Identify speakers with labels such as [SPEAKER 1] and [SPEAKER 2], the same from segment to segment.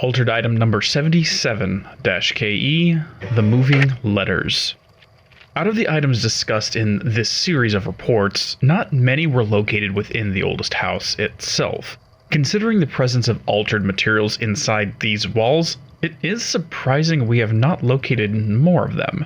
[SPEAKER 1] Altered item number 77-KE, the moving letters. Out of the items discussed in this series of reports, not many were located within the oldest house itself. Considering the presence of altered materials inside these walls, it is surprising we have not located more of them.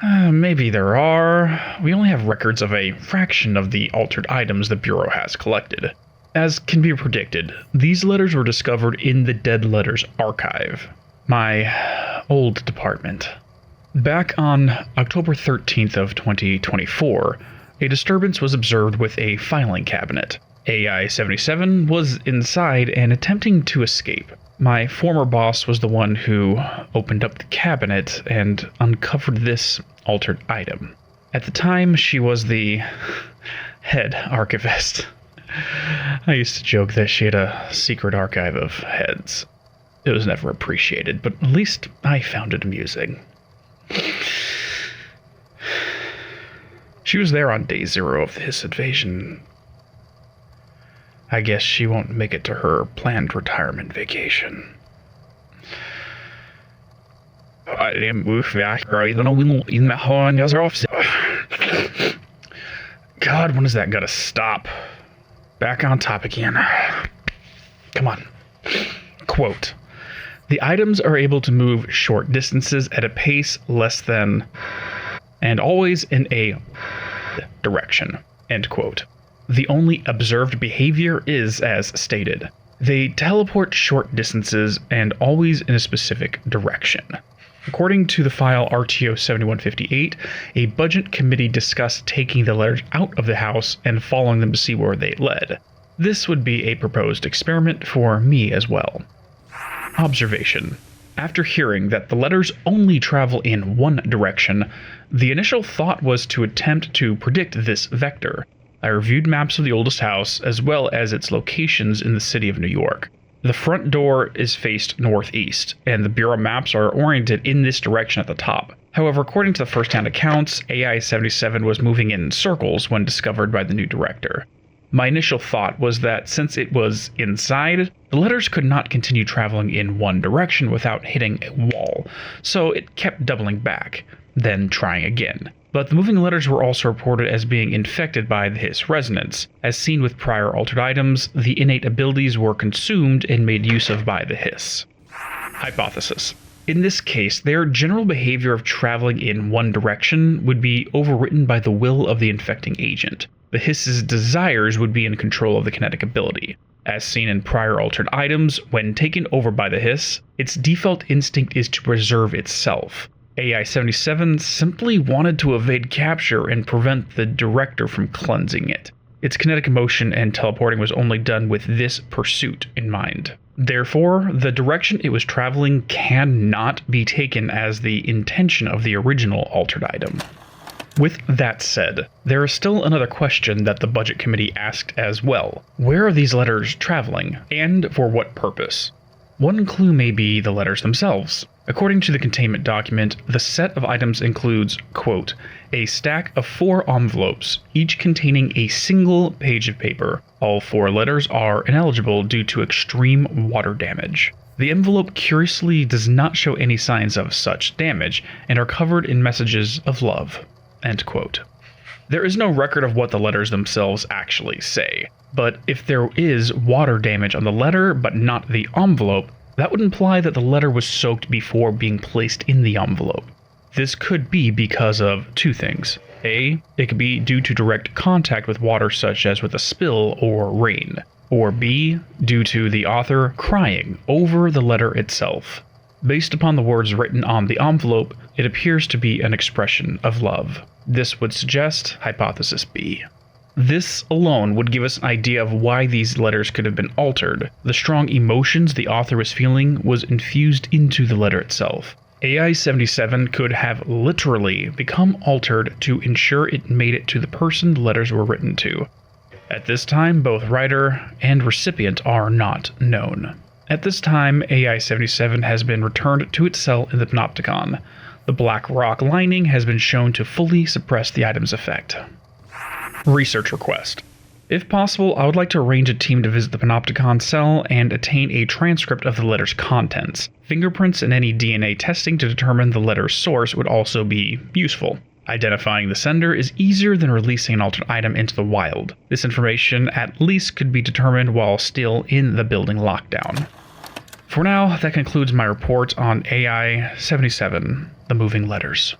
[SPEAKER 1] Maybe there are. We only have records of a fraction of the altered items the Bureau has collected. As can be predicted, these letters were discovered in the Dead Letters Archive, my old department. Back on October 13th of 2024, a disturbance was observed with a filing cabinet. AI-77 was inside and attempting to escape. My former boss was the one who opened up the cabinet and uncovered this altered item. At the time, she was the head archivist. I used to joke that she had a secret archive of heads. It was never appreciated, but at least I found it amusing. She was there on day 0 of this invasion. I guess she won't make it to her planned retirement vacation. God, when is that gonna stop? Back on top again. Come on. Quote, the items are able to move short distances at a pace less than, and always in a direction. End quote. The only observed behavior is as stated. They teleport short distances and always in a specific direction. According to the file RTO 7158, a budget committee discussed taking the letters out of the house and following them to see where they led. This would be a proposed experiment for me as well. Observation. After hearing that the letters only travel in one direction, the initial thought was to attempt to predict this vector. I reviewed maps of the oldest house as well as its locations in the city of New York. The front door is faced northeast, and the Bureau maps are oriented in this direction at the top. However, according to the first-hand accounts, AI-77 was moving in circles when discovered by the new director. My initial thought was that since it was inside, the letters could not continue traveling in one direction without hitting a wall, so it kept doubling back, then trying again. But the moving letters were also reported as being infected by the Hiss resonance. As seen with prior altered items, the innate abilities were consumed and made use of by the Hiss. Hypothesis. In this case, their general behavior of traveling in one direction would be overwritten by the will of the infecting agent. The Hiss's desires would be in control of the kinetic ability. As seen in prior altered items, when taken over by the Hiss, its default instinct is to preserve itself. AI-77 simply wanted to evade capture and prevent the director from cleansing it. Its kinetic motion and teleporting was only done with this pursuit in mind. Therefore, the direction it was traveling cannot be taken as the intention of the original altered item. With that said, there is still another question that the budget committee asked as well. Where are these letters traveling, and for what purpose? One clue may be the letters themselves. According to the containment document, the set of items includes, quote, a stack of 4 envelopes, each containing a single page of paper. All 4 letters are ineligible due to extreme water damage. The envelope curiously does not show any signs of such damage and are covered in messages of love. End quote. There is no record of what the letters themselves actually say, but if there is water damage on the letter but not the envelope, that would imply that the letter was soaked before being placed in the envelope. This could be because of 2 things. A, it could be due to direct contact with water such as with a spill or rain. Or B, due to the author crying over the letter itself. Based upon the words written on the envelope, it appears to be an expression of love. This would suggest hypothesis B. This alone would give us an idea of why these letters could have been altered. The strong emotions the author was feeling was infused into the letter itself. AI-77 could have literally become altered to ensure it made it to the person the letters were written to. At this time, both writer and recipient are not known. At this time, AI-77 has been returned to its cell in the Panopticon. The black rock lining has been shown to fully suppress the item's effect. Research request. If possible, I would like to arrange a team to visit the Panopticon cell and attain a transcript of the letter's contents. Fingerprints and any DNA testing to determine the letter's source would also be useful. Identifying the sender is easier than releasing an alternate item into the wild. This information at least could be determined while still in the building lockdown. For now, that concludes my report on AI-77, the moving letters.